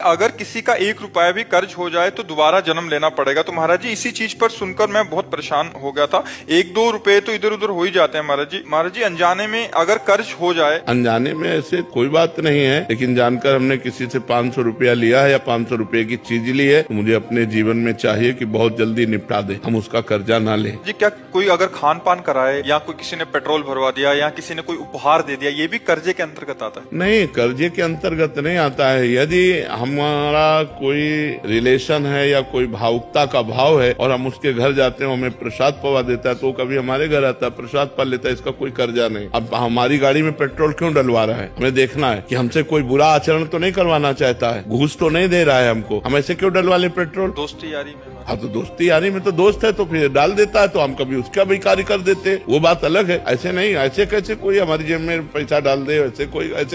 अगर किसी का 1 रुपया भी कर्ज हो जाए तो दोबारा जन्म लेना पड़ेगा। तो महाराज जी इसी चीज पर सुनकर मैं बहुत परेशान हो गया था। 1-2 रुपए तो इधर उधर हो ही जाते हैं महाराज जी। महाराज जी अनजाने में अगर कर्ज हो जाए। अनजाने में ऐसे कोई बात नहीं है, लेकिन जानकर हमने किसी से 500 रुपया लिया है या 500 रुपए की चीज ली है तो मुझे अपने जीवन में चाहिए कि बहुत जल्दी निपटा दे, हम उसका कर्जा ना लें। जी क्या कोई अगर खान पान कराए या कोई किसी ने पेट्रोल भरवा दिया या किसी ने कोई उपहार दे दिया, ये भी कर्जे के अंतर्गत आता है? नहीं, कर्जे के अंतर्गत नहीं आता है। यदि हमारा कोई रिलेशन है या कोई भावुकता का भाव है और हम उसके घर जाते हैं, हमें प्रसाद पवा देता है, तो वो कभी हमारे घर आता है, प्रसाद पा लेता है, इसका कोई कर्जा नहीं। अब हमारी गाड़ी में पेट्रोल क्यों डलवा रहा है, हमें देखना है कि हमसे कोई बुरा आचरण तो नहीं करवाना चाहता है, घूस तो नहीं दे रहा है हमको, हम ऐसे क्यों डलवा ले पेट्रोल? दोस्ती यारी में। हाँ, तो दोस्ती यारी में तो दोस्त है तो फिर डाल देता है, तो हम कभी उसका भी कार्य कर देते, वो बात अलग है। ऐसे नहीं, ऐसे कैसे कोई हमारी जेब में पैसा डाल दे, ऐसे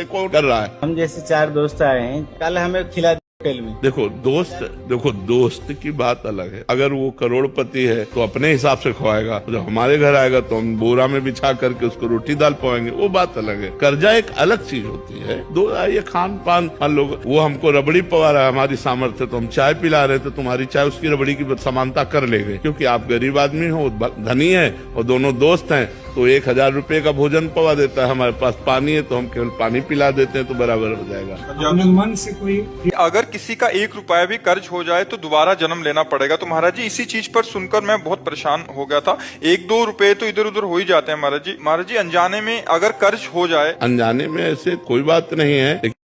कौन कर रहा है? हम जैसे 4 दोस्त आए हैं, कल हमें खिला होटल में। देखो दोस्त की बात अलग है। अगर वो करोड़पति है तो अपने हिसाब से खवाएगा, जब हमारे घर आएगा तो हम बोरा में बिछा करके उसको रोटी दाल पवाएंगे, वो बात अलग है। कर्जा एक अलग चीज होती है। ये खान पान, मान लो वो हमको रबड़ी पवा रहा है, हमारी सामर्थ्य, तो हम चाय पिला रहे तो तुम्हारी चाय उसकी रबड़ी की समानता कर लेंगे, क्योंकि आप गरीब आदमी हो, धनी है और दोनों दोस्त हैं, तो 1000 रुपए का भोजन पवा देता है, हमारे पास पानी है तो हम केवल पानी पिला देते हैं, तो बराबर हो जाएगा। मन से कोई अगर किसी का 1 रुपया भी कर्ज हो जाए तो दोबारा जन्म लेना पड़ेगा। तो महाराज जी इसी चीज पर सुनकर मैं बहुत परेशान हो गया था। 1-2 रुपए तो इधर उधर हो ही जाते हैं महाराज जी। महाराज जी अनजाने में अगर कर्ज हो जाए। अनजाने में ऐसे कोई बात नहीं है, लेकिन